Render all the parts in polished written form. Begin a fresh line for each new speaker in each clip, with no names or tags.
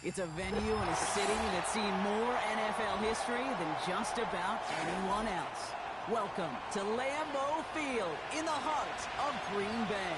It's a venue and a city that's seen more NFL history than just about anyone else. Welcome to Lambeau Field in the heart of Green Bay.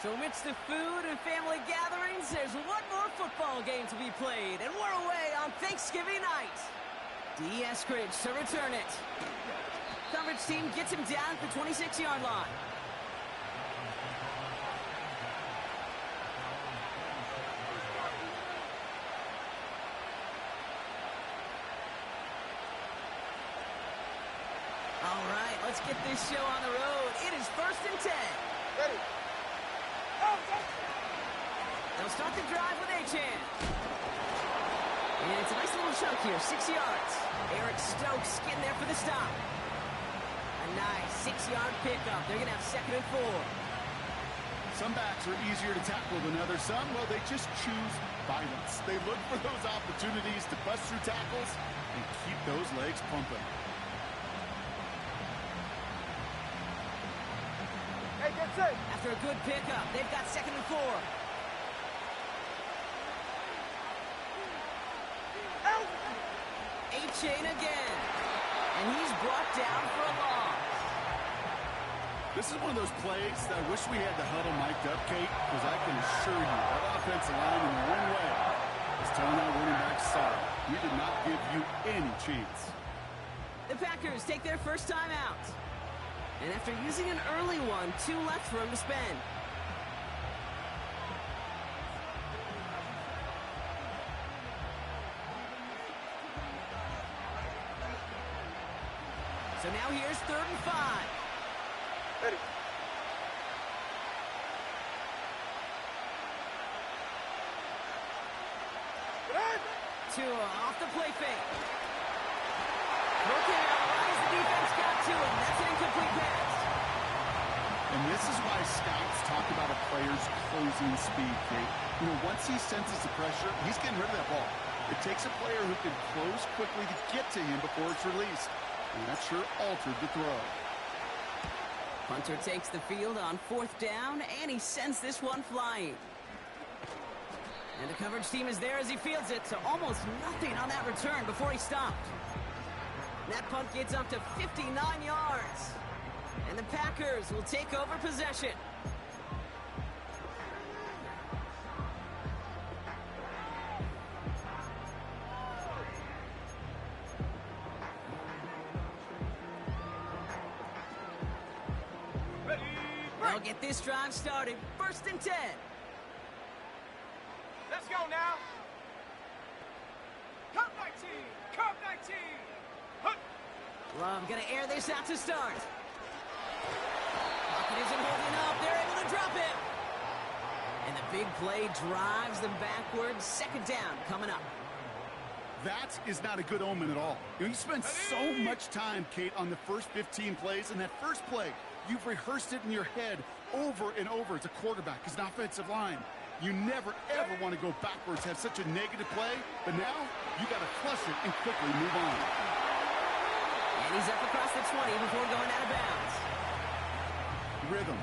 So amidst the food and family gatherings, there's one more football game to be played, and we're away on Thanksgiving night. D. Eskridge to return it. Coverage team gets him down at the 26-yard line. All right, let's get this show on the road. It is 1st and 10.
Ready.
They'll start the drive with Ngng. And it's a nice little chunk here, 6 yards. Eric Stokes getting there for the stop. A nice 6-yard pickup. They're going to have 2nd and 4.
Some backs are easier to tackle than others. Some, well, they just choose violence. They look for those opportunities to bust through tackles and keep those legs pumping. Hey, get set.
After a good pickup, they've got 2nd and 4. Ngng again. And he's brought down for a loss.
This is one of those plays that I wish we had the huddle mic'd up, Kate, because I can assure you that offensive line in one way is telling our running back, sorry, we did not give you any chance.
The Packers take their first time out. And after using an early one, 2 left for him to spend. So now here's 3rd and 5.
Ready.
Tua off the play fake. Working out right as the defense got to him. That's an incomplete pass.
And this is why scouts talk about a player's closing speed, Kate. You know, once he senses the pressure, he's getting rid of that ball. It takes a player who can close quickly to get to him before it's released. And that sure altered the throw.
Hunter takes the field on 4th down, and he sends this one flying. And the coverage team is there as he fields it, so almost nothing on that return before he stopped. That punt gets up to 59 yards. And the Packers will take over possession. They'll get this drive started. 1st and 10.
Let's go now. Cup 19. Cup 19.
Love gonna air this out to start. Pocket isn't holding up. They're able to drop it. And the big play drives them backwards. 2nd down coming up.
That is not a good omen at all. You spend so much time, Kate, on the first 15 plays, and that first play, you've rehearsed it in your head over and over as a quarterback, as an offensive line. You never, ever want to go backwards, have such a negative play, but now you got to flush it and quickly move on.
And he's up across the 20 before going out of bounds.
Rhythm.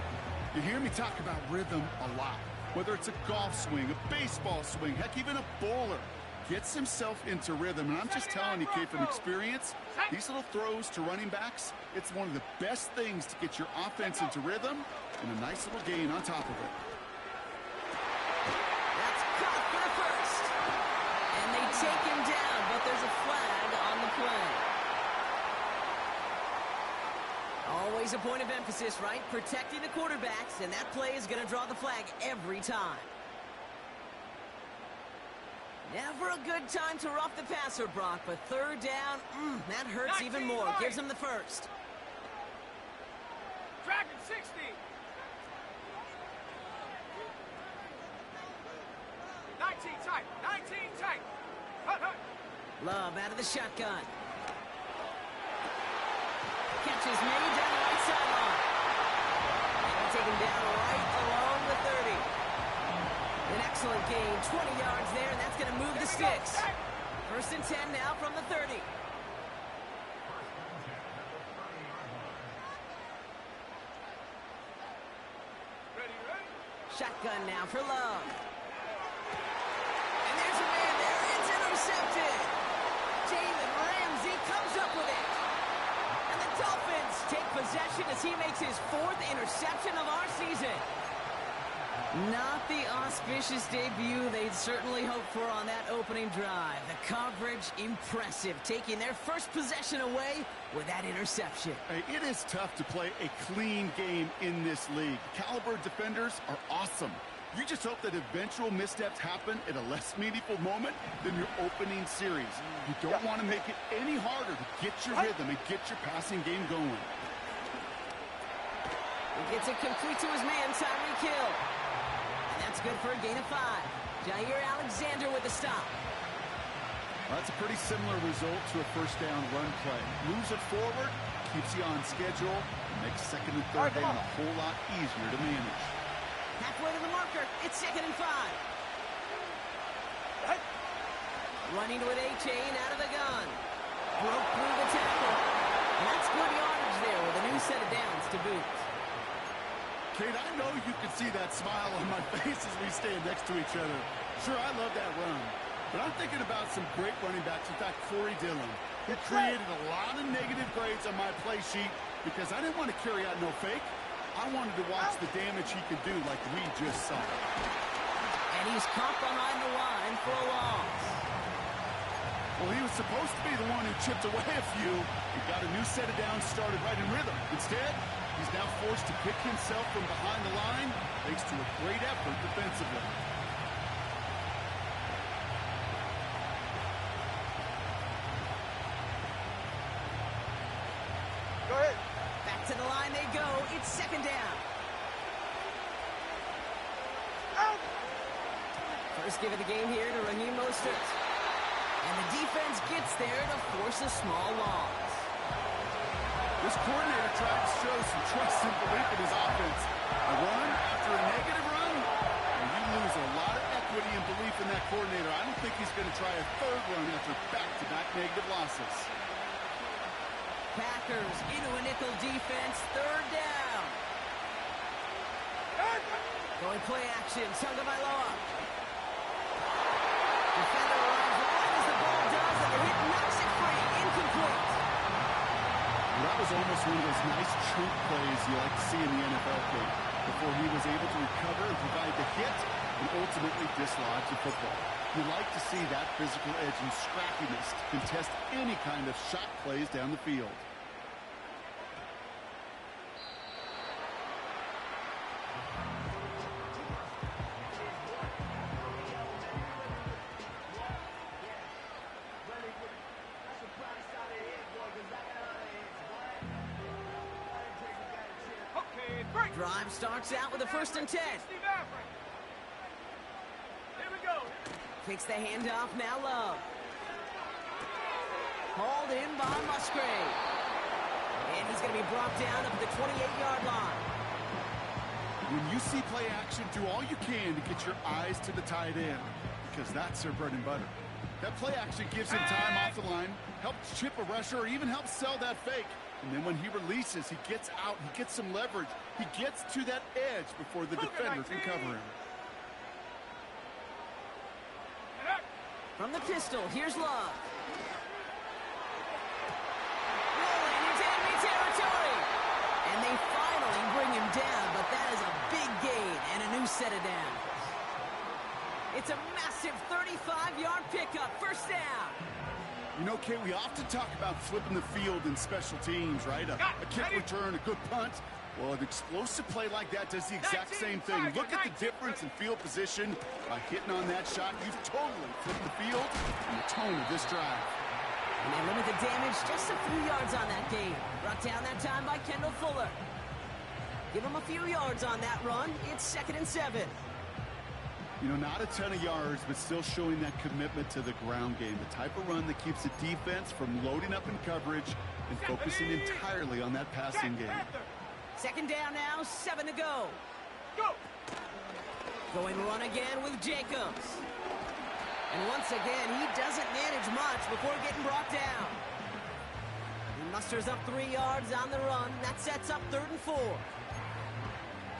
You hear me talk about rhythm a lot. Whether it's a golf swing, a baseball swing, heck, even a bowler gets himself into rhythm. And I'm just telling you, Kate, from experience, these little throws to running backs, it's one of the best things to get your offense into rhythm and a nice little gain on top of it.
That's caught for the first. And they take him down, but there's a flag on the play. Always a point of emphasis, right? Protecting the quarterbacks, and that play is going to draw the flag every time. Never a good time to rough the passer, Brock, but 3rd down, that hurts even more. Gives him the first.
Dragon 60. 19 tight. 19 tight.
Love out of the shotgun. Catch is made down taken down right along the 30. An excellent gain, 20 yards there, and that's going to move the sticks. First and 10 now from the 30. Shotgun now for Love. And there's a man there. It's intercepted. Jalen Ramsey comes up with it. And the Dolphins take possession as he makes his 4th interception of our season. Not the auspicious debut they'd certainly hoped for on that opening drive. The coverage, impressive, taking their first possession away with that interception.
Hey, it is tough to play a clean game in this league. Caliber defenders are awesome. You just hope that eventual missteps happen at a less meaningful moment than your opening series. You don't want to make it any harder to get your rhythm and get your passing game going.
He gets it complete to his man, Tyreek Hill. That's good for a gain of 5. Jair Alexander with the stop.
Well, that's a pretty similar result to a first down run play. Moves it forward, keeps you on schedule, and makes second and third down a whole lot easier to manage.
Halfway to the marker, it's 2nd and 5. Running with A-Chain out of the gun. Broke through the tackle. That's good yardage there with a new set of downs to boot.
Kate, I know you can see that smile on my face as we stand next to each other. Sure, I love that run. But I'm thinking about some great running backs. In fact, Corey Dillon, who created a lot of negative grades on my play sheet because I didn't want to carry out no fake. I wanted to watch the damage he could do like we just saw.
And he's caught behind the line for a loss.
Well, he was supposed to be the one who chipped away a few. He got a new set of downs started right in rhythm. Instead, he's now forced to pick himself from behind the line, thanks to a great effort defensively.
Go ahead.
Back to the line they go. It's 2nd down.
Out.
First give of the game here to Raheem Mostert. And the defense gets there to force a small loss.
This coordinator tried to show some trust and belief in his offense. A run after a negative run, and you lose a lot of equity and belief in that coordinator. I don't think he's going to try a 3rd run after back-to-back negative losses.
Packers into a nickel defense, 3rd down. Going play action, Tagovailoa. Defender runs right as the ball does, and the hit knocks it free, incomplete.
That was almost one of those nice chunk plays you like to see in the NFL, Kate, before he was able to recover and provide the hit and ultimately dislodge the football. You like to see that physical edge and scrappiness to contest any kind of shot plays down the field.
Drive starts out with a 1st and 10.
Here we go.
Takes the handoff, now Love. Hauled in by Musgrave. And he's going to be brought down up at the 28-yard line.
When you see play action, do all you can to get your eyes to the tight end, because that's their bread and butter. That play action gives him time off the line, helps chip a rusher, or even helps sell that fake. And then when he releases, he gets out, he gets some leverage. He gets to that edge before the defender can cover him.
From the pistol, here's Love. Rolling into enemy territory. And they finally bring him down, but that is a big gain and a new set of downs. It's a massive 35-yard pickup, 1st down.
You know, Kate, we often talk about flipping the field in special teams, right? A kick return, a good punt. Well, an explosive play like that does the exact same thing. Look at the difference in field position. By hitting on that shot, you've totally flipped the field and the tone of this drive.
And they limit the damage just a few yards on that game. Brought down that time by Kendall Fuller. Give him a few yards on that run. It's 2nd and 7.
You know, not a ton of yards, but still showing that commitment to the ground game. The type of run that keeps the defense from loading up in coverage and focusing entirely on that passing game.
Second down now, 7 to go.
Go!
Going run again with Jacobs. And once again, he doesn't manage much before getting brought down. He musters up 3 yards on the run. That sets up 3rd and 4.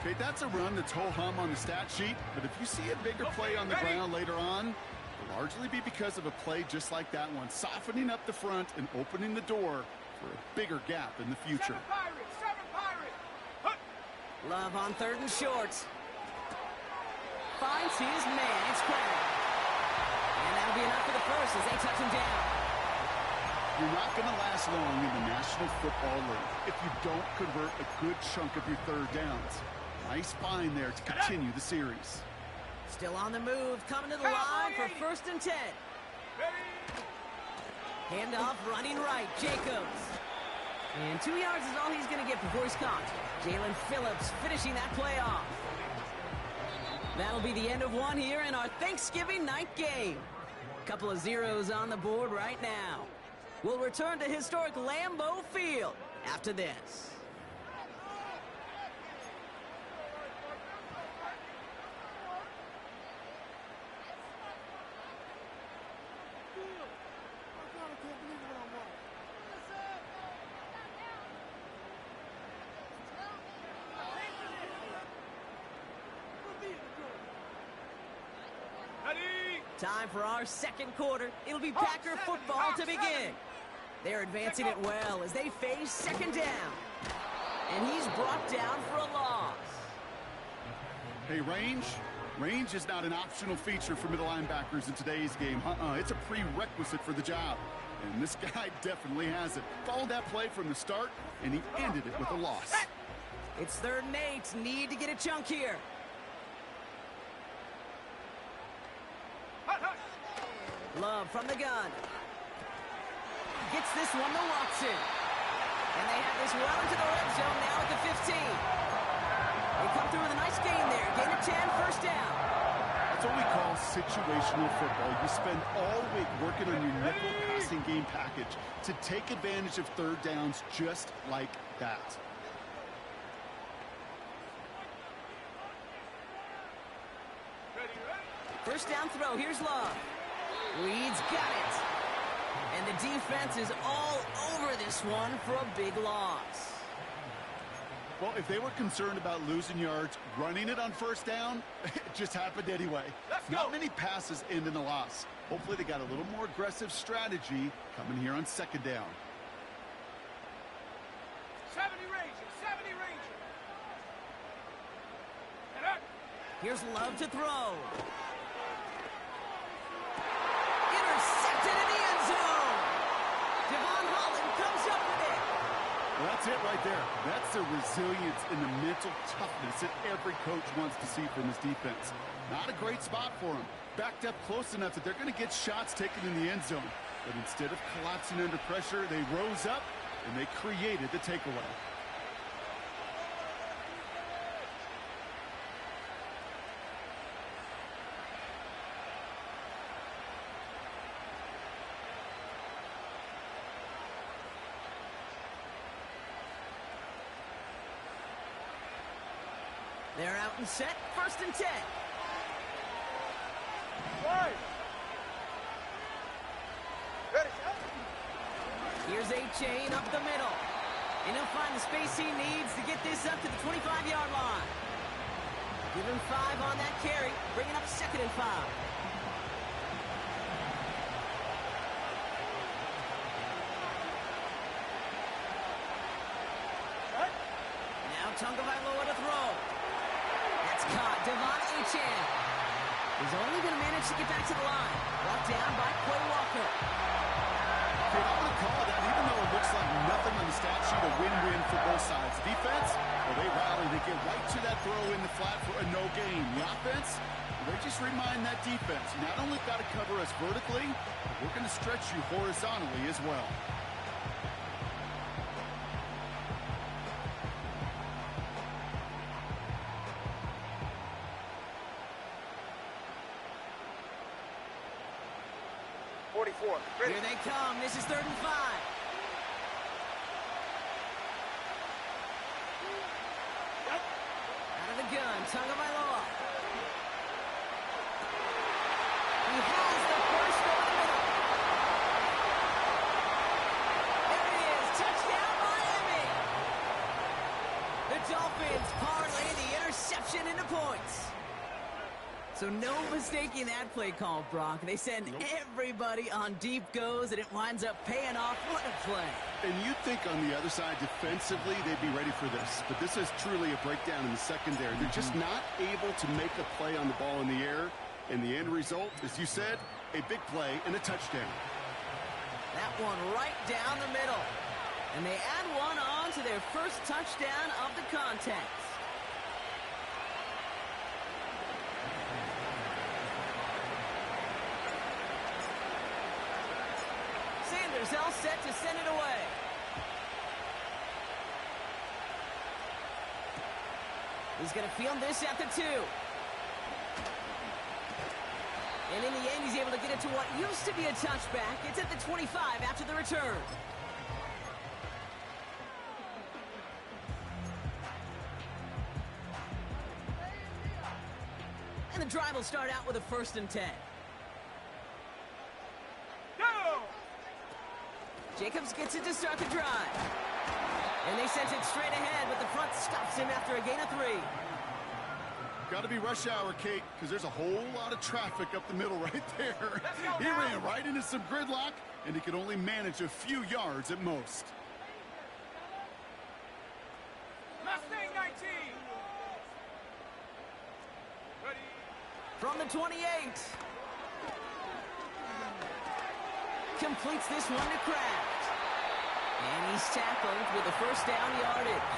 Okay, that's a run that's ho-hum on the stat sheet, but if you see a bigger play on the ground later on, it'll largely be because of a play just like that one, softening up the front and opening the door for a bigger gap in the future.
7 Pirates! Huh.
Love on 3rd and short. Finds his man. It's Crab. And that'll be enough for the first as they touch him down.
You're not going to last long in the National Football League if you don't convert a good chunk of your 3rd downs. Nice find there to continue the series.
Still on the move, coming to the line for 1st and 10. Handoff running right, Jacobs. And 2 yards is all he's going to get before he's caught. Jalen Phillips finishing that play off. That'll be the end of one here in our Thanksgiving night game. Couple of zeros on the board right now. We'll return to historic Lambeau Field after this. Time for our 2nd quarter. It'll be Packer football to begin. They're advancing it well as they face 2nd down. And he's brought down for a loss.
Hey, range is not an optional feature for middle linebackers in today's game. It's a prerequisite for the job. And this guy definitely has it. Followed that play from the start, and he ended it with a loss.
It's 3rd and 8. Need to get a chunk here. Love from the gun. Gets this one to Watson. And they have this well into the red zone now at the 15. They come through with a nice gain there. Gain of 10, 1st down.
That's what we call situational football. You spend all week working on your nickel passing game package to take advantage of 3rd downs just like that.
First down throw. Here's Love. Reed's got it. And the defense is all over this one for a big loss.
Well, if they were concerned about losing yards, running it on 1st down, it just happened anyway. Not many passes end in a loss. Hopefully they got a little more aggressive strategy coming here on 2nd down.
70 Ranger!
Here's Love to throw. Intercepted in the end zone. Devon Holland comes up with it.
Well, that's it right there. That's the resilience and the mental toughness that every coach wants to see from his defense. Not a great spot for him. Backed up close enough that they're going to get shots taken in the end zone. But instead of collapsing under pressure, they rose up and they created the takeaway.
They're out and set. 1st and 10.
Right. Ready,
Here's A-Chain up the middle. And he'll find the space he needs to get this up to the 25-yard line. Give him 5 on that carry, bringing up 2nd and 5. Now Tagovailoa to throw. That's caught. Devon A-Chan is only going to manage to get back to the line. Brought down by Quay Walker.
Okay, I'm going to call that, even though it looks like nothing on the stat sheet, a win-win for both sides. Defense, well, they rally. They get right to that throw in the flat for a no gain. The offense, they just remind that defense, you not only got to cover us vertically, but we're going to stretch you horizontally as well.
Here they come. This is 3rd and 5. interception into points. So no mistaking that play call, Brock. They send everybody on deep goes, and it winds up paying off. What a play.
And you'd think on the other side, defensively, they'd be ready for this. But this is truly a breakdown in the secondary. They're just not able to make a play on the ball in the air. And the end result, as you said, a big play and a touchdown.
That one right down the middle. And they add one on to their first touchdown of the contest. Sanders all set to send it away. He's going to field this at the 2. And in the end, he's able to get it to what used to be a touchback. It's at the 25 after the return. And the drive will start out with a 1st and 10. Jacobs gets it to start the drive. And they sent it straight ahead, but the front stops him after a gain of 3.
Got to be rush hour, Kate, because there's a whole lot of traffic up the middle right there. He ran right into some gridlock, and he could only manage a few yards at most.
Mustang 19. Ready.
From the 28. Completes this one to Kraft. And he's tackled with a 1st down yardage.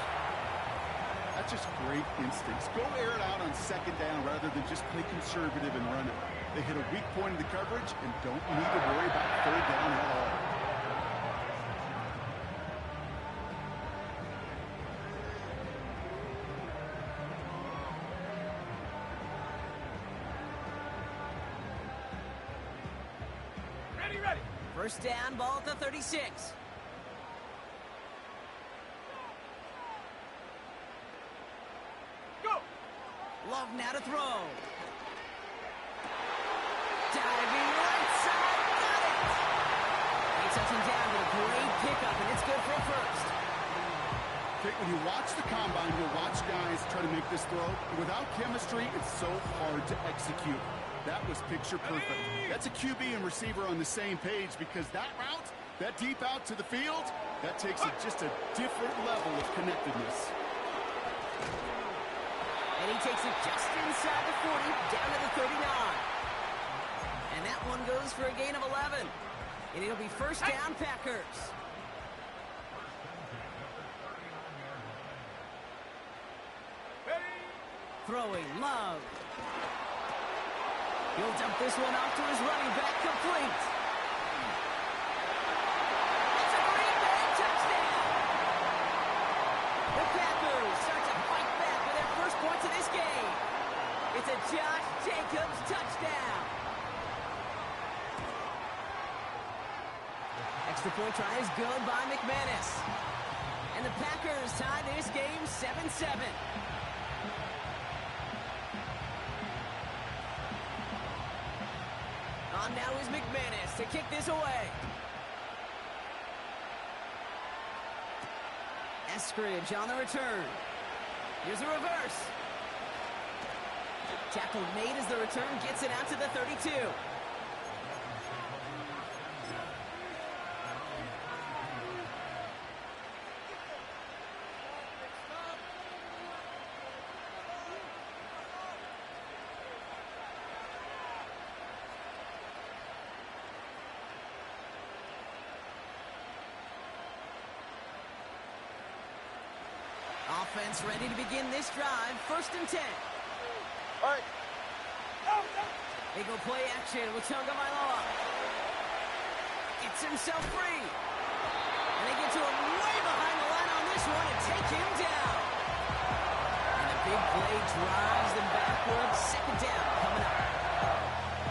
That's just great instincts. Go air it out on 2nd down rather than just play conservative and run it. They hit a weak point in the coverage and don't need to worry about 3rd down at all.
Ready.
1st down, ball at the 36.
Go.
Love now to throw. Diving right side, got it. He touches him down with a great pickup, and it's good for a 1st.
Okay, when you watch the combine, you'll watch guys try to make this throw. Without chemistry, it's so hard to execute. That was picture perfect. That's a QB and receiver on the same page because that route, that deep out to the field, that takes it just a different level of connectedness.
And he takes it just inside the 40, down to the 39. And that one goes for a gain of 11. And it'll be 1st down, Packers.
Ready.
Throwing, Love. He'll dump this one off to his running back, complete. It's a Green Bay touchdown. The Packers start to fight back with their first points of this game. It's a Josh Jacobs touchdown. Extra point try is good by McManus. And the Packers tie this game 7-7. On now is McManus to kick this away. Eskridge on the return. Here's a reverse. Tackle made as the return gets it out to the 32. Offense ready to begin this drive. 1st and 10.
All right.
They go play action with Tagovailoa. Gets himself free. And they get to him way behind the line on this one and take him down. And the big play drives them backwards. 2nd down coming up.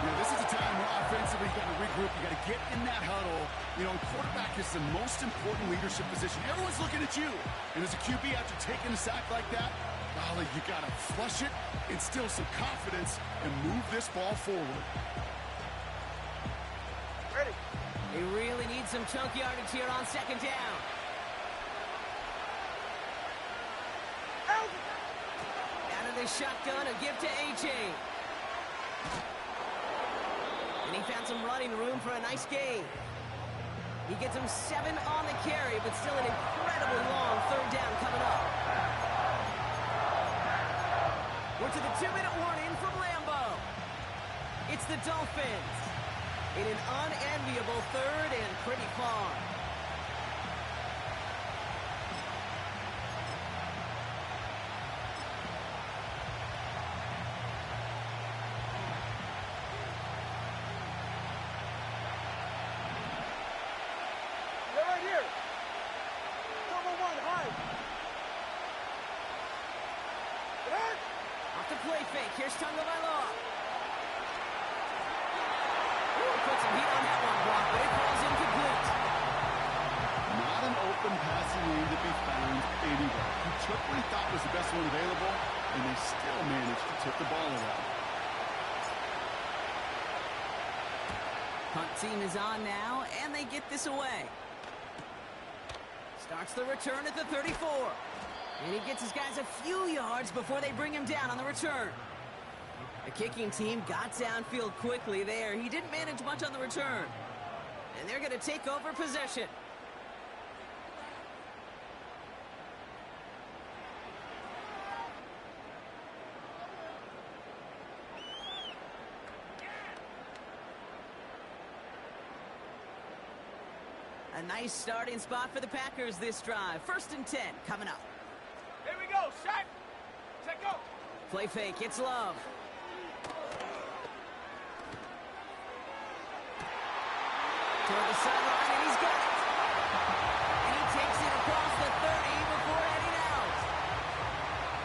Yeah, this is a time where offensively you got to regroup. You got to get in that huddle. You know, quarterback is the most important leadership position. Everyone's looking at you. And as a QB, after taking a sack like that, golly, you got to flush it, instill some confidence, and move this ball forward.
Ready.
They really need some chunk yardage here on 2nd down. Out of the his shotgun and give to A.J. And he found some running room for a nice gain. He gets him 7 on the carry, but still an incredibly long third down coming up. We're to the 2-minute warning from Lambeau. It's the Dolphins in an unenviable third and pretty far.
They're right here. Number 1, high. Hit.
Off the play fake. Here's Tagovailoa. Put some heat on that one, Brock, but it falls incomplete.
Not an open passing lane to be found anywhere. He took what he thought was the best one available, and they still managed to tip the ball around.
Punt team is on now, and they get this away. Starts the return at the 34. And he gets his guys a few yards before they bring him down on the return. The kicking team got downfield quickly there. He didn't manage much on the return. And they're going to take over possession. A nice starting spot for the Packers this drive. 1st and 10 coming up.
Here we go. Shot. Set, go.
Play fake. It's Love. Toward the sideline, and he's got it. And he takes it across the 30 before heading out.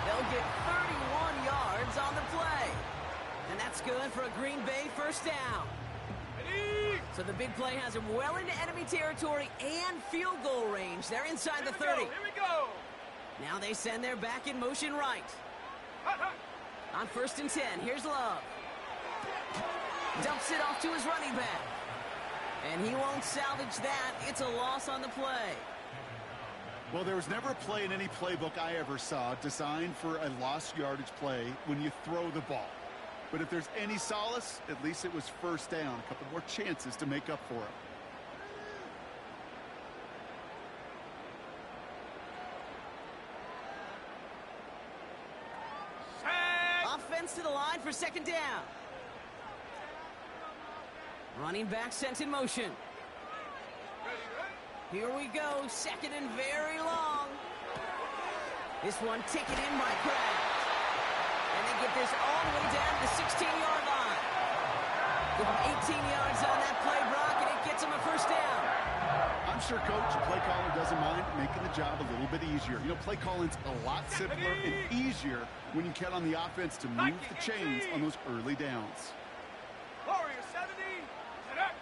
They'll get 31 yards on the play. And that's good for a Green Bay 1st down.
Ready.
So the big play has him well into enemy territory and field goal range. They're inside the 30.
Here we go.
Now they send their back in motion right.
Hot, hot.
On 1st and 10, here's Love. Dumps it off to his running back. And he won't salvage that. It's a loss on the play.
Well, there was never a play in any playbook I ever saw designed for a lost yardage play when you throw the ball. But if there's any solace, at least it was 1st down. A couple more chances to make up for it.
Set.
Offense to the line for 2nd down. Running back sent in motion.
Ready, ready.
Here we go. 2nd and very long. This one taken in by Kraft. And they get this all the way down to the 16-yard line. Give them 18 yards on that play, Brock, and it gets them a 1st down.
I'm sure coach and play caller doesn't mind making the job a little bit easier. You know, play calling's a lot simpler and easier when you count on the offense to move the chains on those early downs.
Warrior 70. Set up.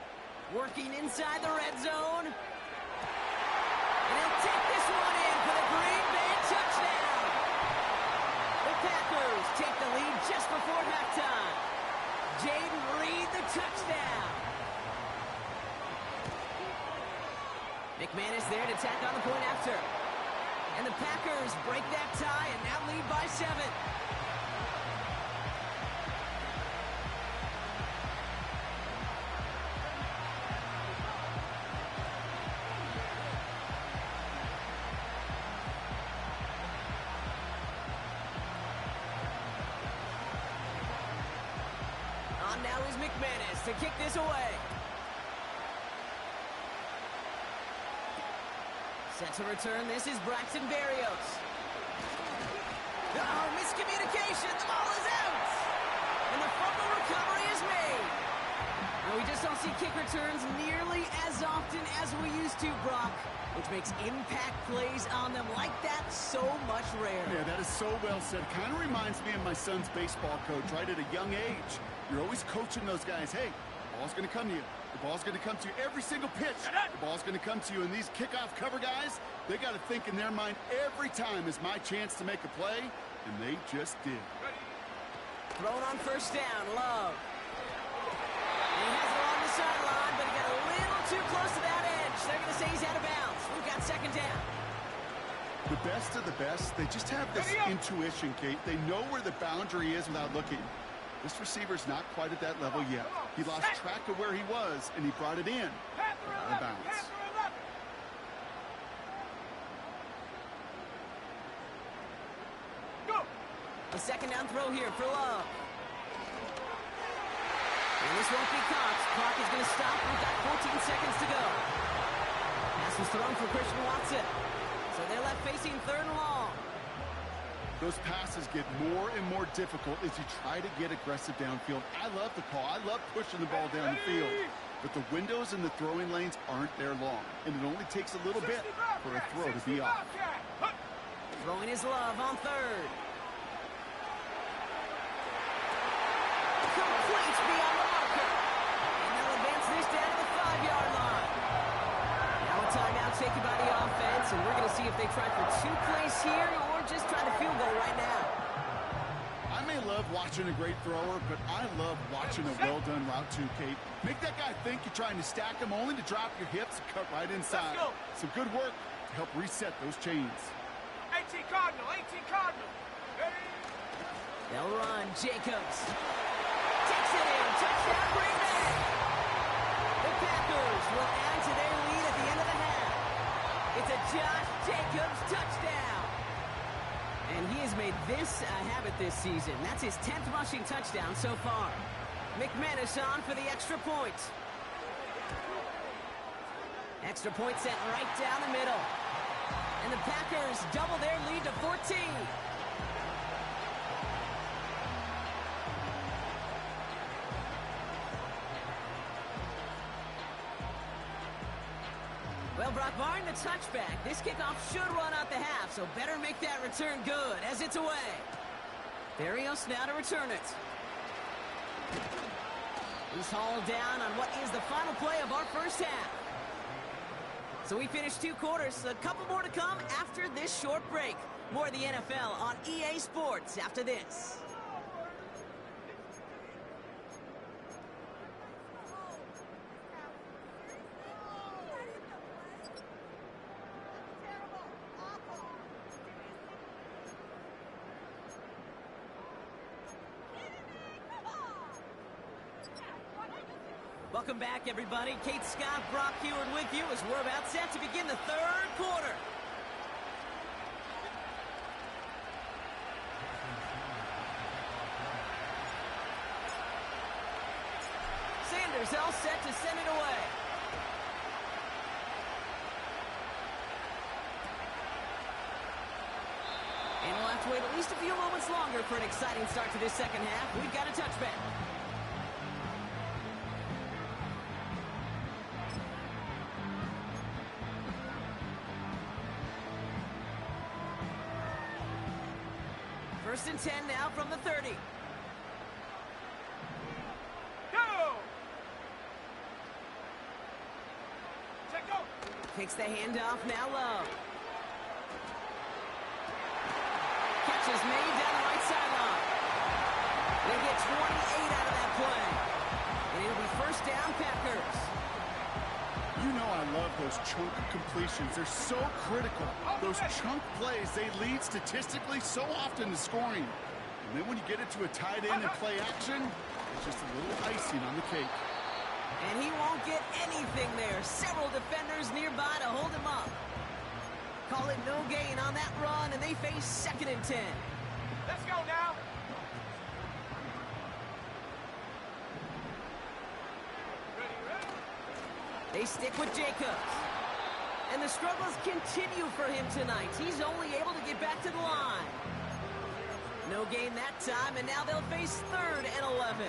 Working inside the red zone. And he'll take this one in for the Green Bay touchdown. The Packers take the lead just before halftime. Jaden Reed, the touchdown. McManus there to tack on the point after. And the Packers break that tie and now lead by 7. On now is McManus to kick this away. Set to return, this is Braxton Berrios. Oh, miscommunication, the ball is out! And the fumble recovery is made. Now we just don't see kick returns nearly as often as we used to, Brock, which makes impact plays on them like that so much rarer.
Yeah, that is so well said. Kind of reminds me of my son's baseball coach right at a young age. You're always coaching those guys, hey, the ball's going to come to you. The ball's going to come to you every single pitch. The ball's going to come to you. And these kickoff cover guys, they got to think in their mind every time is my chance to make a play, and they just did.
Thrown on 1st down, Love. And he has it along the sideline, but he got a little too close to that edge. They're going to say he's out of bounds. We've got 2nd down.
The best of the best, they just have this intuition, Kate. They know where the boundary is without looking. This receiver's not quite at that level yet. He lost track of where he was, and he brought it in. Out of bounds.
A second down throw here for Love. And this won't be caught. Clock is going to stop. We've got 14 seconds to go. Pass was thrown for Christian Watson. So they're left facing third and long.
Those passes get more and more difficult as you try to get aggressive downfield. I love the call. I love pushing the ball down the field. But the windows in the throwing lanes aren't there long. And it only takes a little bit for a throw to be off.
Throwing his Love on third. Complete beyond the marker. And they'll advance this down to the 5-yard line. Now a timeout taken by the offense, and we're going to see if they try for 2 plays here or just try the field goal right now.
I may love watching a great thrower, but I love watching a well-done route too, Kate. Make that guy think you're trying to stack him only to drop your hips and cut right inside. Some good work to help reset those chains.
18 Cardinal, 18 Cardinal.
They'll run. Jacobs takes it in. Touchdown, Green Bay. The Packers will add to their lead at the end of the half. It's a Josh Jacobs touchdown. And he has made this a habit this season. That's his 10th rushing touchdown so far. McManus on for the extra point. Extra point sent right down the middle. And the Packers double their lead to 14. Well, Brock, barring the touchback, this kickoff should run out the half, so better make that return good as it's away. Barrios now to return it. He's hauled down on what is the final play of our first half. So we finished 2 quarters. A couple more to come after this short break. More of the NFL on EA Sports after this. Welcome back, everybody. Kate Scott, Brock Heward with you as we're about set to begin the third quarter. Sanders all set to send it away. And we'll have to wait at least a few moments longer for an exciting start to this second half. We've got a touchback. First and 10 now from the 30.
Go! Check go!
Takes the handoff, now Love. Catch is made down the right sideline. They get 28 out of that play. And it'll be first down, Packers.
You know I love those chunk completions. They're so critical. Those chunk plays, they lead statistically so often to scoring. And then when you get it to a tight end and play action, it's just a little icing on the cake.
And he won't get anything there. Several defenders nearby to hold him up. Call it no gain on that run, and they face second and 10.
Let's go now!
They stick with Jacobs. And the struggles continue for him tonight. He's only able to get back to the line. No gain that time, and now they'll face third and 11.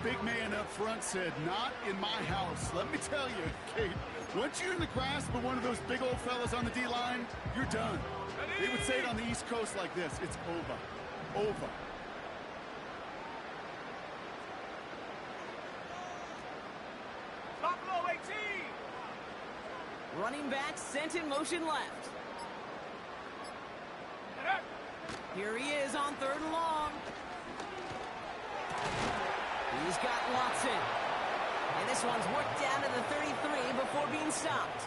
Big man up front said, not in my house. Let me tell you, Kate, once you're in the grasp of one of those big old fellas on the D-line, you're done. They would say it on the East Coast like this, it's over. Over.
Buffalo 18!
Running back sent in motion left. Here he is on third and long. He's got Watson. And this one's worked down to the 33 before being stopped.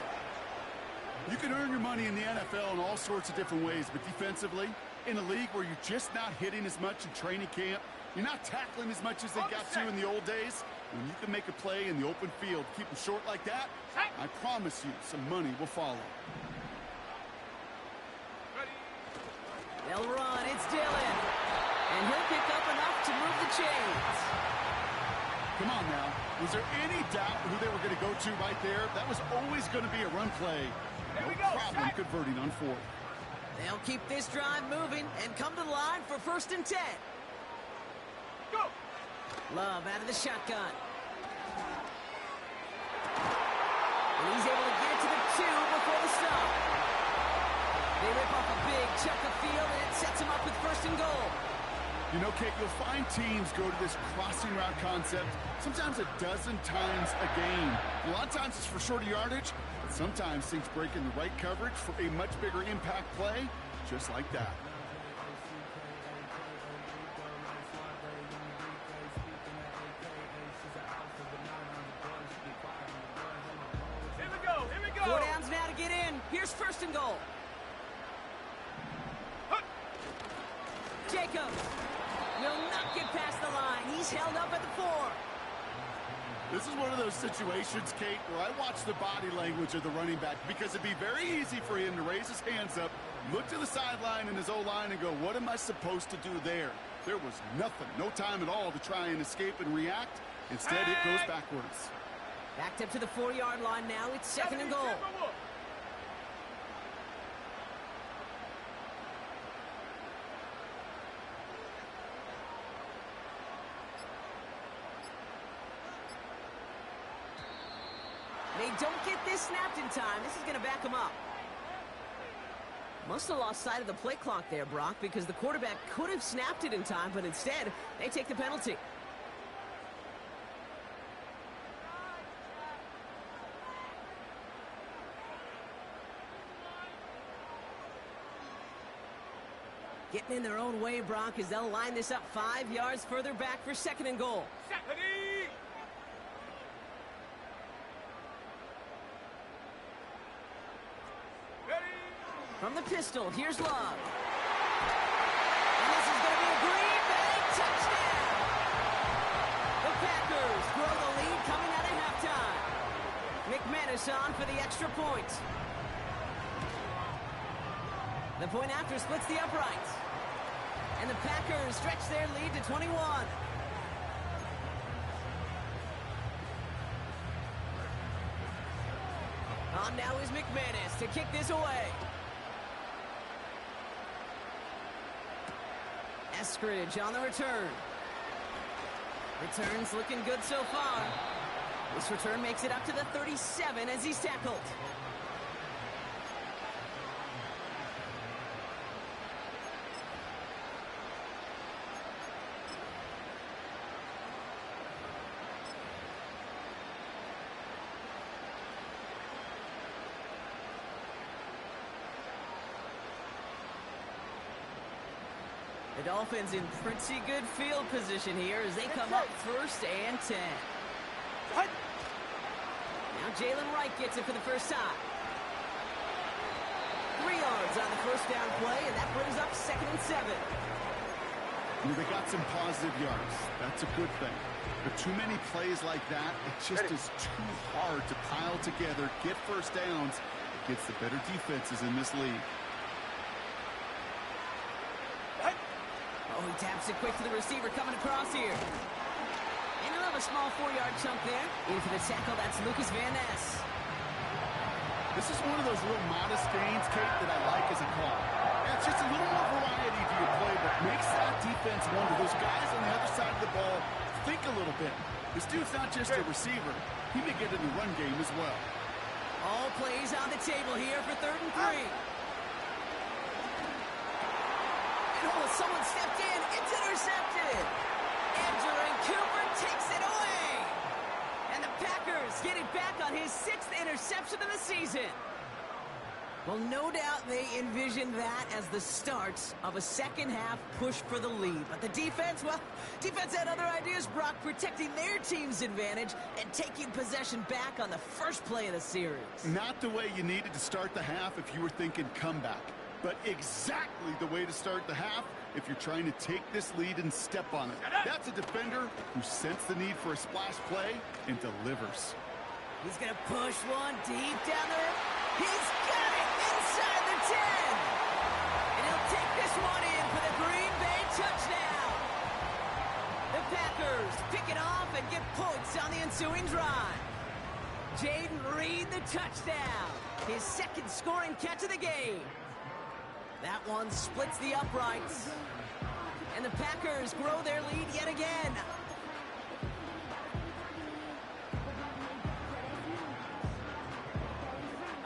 You can earn your money in the NFL in all sorts of different ways, but defensively, in a league where you're just not hitting as much in training camp, you're not tackling as much as they got to in the old days, when you can make a play in the open field, keep them short like that, I promise you some money will follow.
They'll run. It's Dillon. And he'll pick up enough to move the chains.
Come on now. Was there any doubt who they were going to go to right there? That was always going to be a run play. No problem converting on fourth.
They'll keep this drive moving and come to the line for 1st and 10.
Go!
Love out of the shotgun. And he's able to get it to the 2 before the stop. They rip off a big chunk of field, and it sets him up with 1st and goal.
You know, Kate, you'll find teams go to this crossing route concept sometimes a dozen times a game. A lot of times it's for shorter yardage, but sometimes things break in the right coverage for a much bigger impact play, just like that.
Here we go, here we go!
4 downs now to get in. Here's 1st and goal. Jacobs will not get past the line. He's held up at the 4.
This is one of those situations, Kate, where I watch the body language of the running back because it'd be very easy for him to raise his hands up, look to the sideline in his O-line and go, what am I supposed to do there? There was nothing, no time at all to try and escape and react. Instead, it goes backwards.
Backed up to the 4-yard line now. It's 2nd and goal. They don't get this snapped in time. This is going to back them up. Must have lost sight of the play clock there, Brock, because the quarterback could have snapped it in time, but instead, they take the penalty. Getting in their own way, Brock, as they'll line this up 5 yards further back for 2nd and goal.
Ready!
From the pistol, here's Love. And this is going to be a Green Bay touchdown. The Packers grow the lead coming out of halftime. McManus on for the extra point. The point after splits the uprights. And the Packers stretch their lead to 21. On now is McManus to kick this away. Eskridge on the return. Return's looking good so far. This return makes it up to the 37 as he's tackled. The Dolphins in pretty good field position here as they come up 1st and 10. Now Jalen Wright gets it for the first time. 3 yards on the 1st down play, and that brings up 2nd and 7.
You know, they got some positive yards. That's a good thing. But too many plays like that, it just is too hard to pile together, get 1st downs against the better defenses in this league.
Oh, he taps it quick to the receiver coming across here. And he'll have a small 4-yard chunk there. In for the tackle, that's Lucas Van Ness.
This is one of those real modest gains, Kate, that I like as a call. Yeah, it's just a little more variety to your play, but makes that defense wonder. Those guys on the other side of the ball think a little bit. This dude's not just a receiver. He may get in the run game as well.
All plays on the table here for 3rd and 3. Oh, someone stepped in. It's intercepted. Andrew Cooper takes it away. And the Packers get it back on his 6th interception of the season. Well, no doubt they envision that as the start of a second-half push for the lead. But the defense, well, defense had other ideas, Brock, protecting their team's advantage and taking possession back on the first play of the series.
Not the way you needed to start the half if you were thinking comeback, but exactly the way to start the half if you're trying to take this lead and step on it. That's a defender who sensed the need for a splash play and delivers.
He's going to push one deep down the middle. He's got it inside the 10. And he'll take this one in for the Green Bay touchdown. The Packers pick it off and get points on the ensuing drive. Jaden Reed the touchdown. His second scoring catch of the game. That one splits the uprights. And the Packers grow their lead yet again.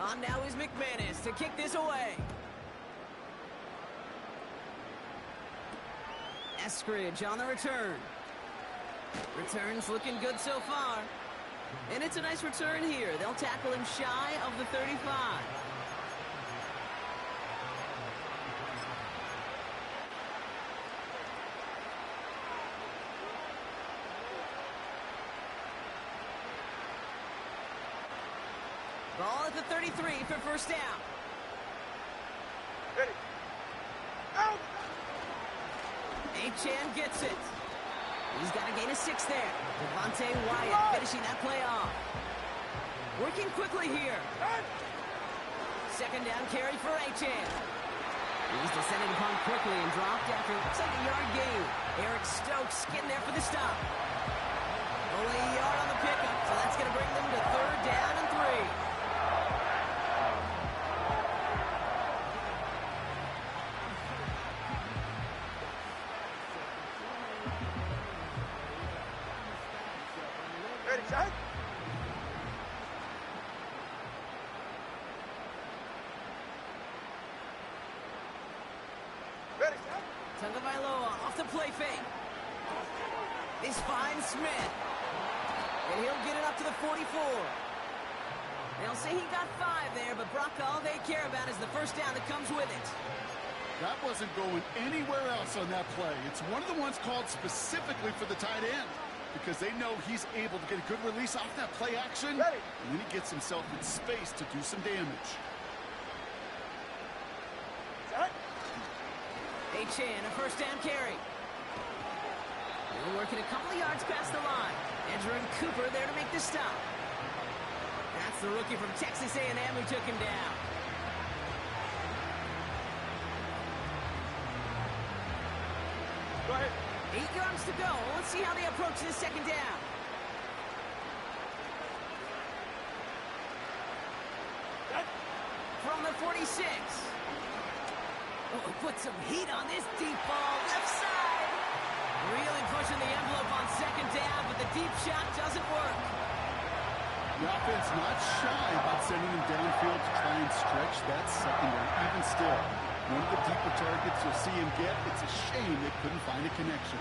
On now is McManus to kick this away. Eskridge on the return. Return's looking good so far. And it's a nice return here. They'll tackle him shy of the 35. Ball at the 33 for first down.
Ready. Out.
Achane gets it. He's got to gain a 6 there. Devontae Wyatt finishing that play off. Working quickly here. Second down carry for Achane. He's descended upon quickly and dropped after looks like a yard gain. Eric Stokes getting there for the stop. Only a yard on the pickup, so that's going to bring them to third down and 3.
Ready, set. Ready, set.
Tagovailoa off the play fake. This finds Smith. And he'll get it up to the 44. They'll say he got 5 there, but Brock, all they care about is the first down that comes with it.
That wasn't going anywhere else on that play. It's one of the ones called specifically for the tight end because they know he's able to get a good release off that play action.
Ready.
And then he gets himself in space to do some damage.
Set.
Achane, a first down carry. They're working a couple of yards past the line. Edgerrin Cooper there to make the stop. That's the rookie from Texas A&M who took him down.
Go ahead.
8 yards to go. Let's see how they approach this second down.
Set.
From the 46. Oh, put some heat on this deep ball. Left side. Really pushing the envelope on second down, but the deep shot doesn't work.
The offense not shy about sending him downfield to try and stretch that secondary. Even still, one of the deeper targets you'll see him get, it's a shame they couldn't find a connection.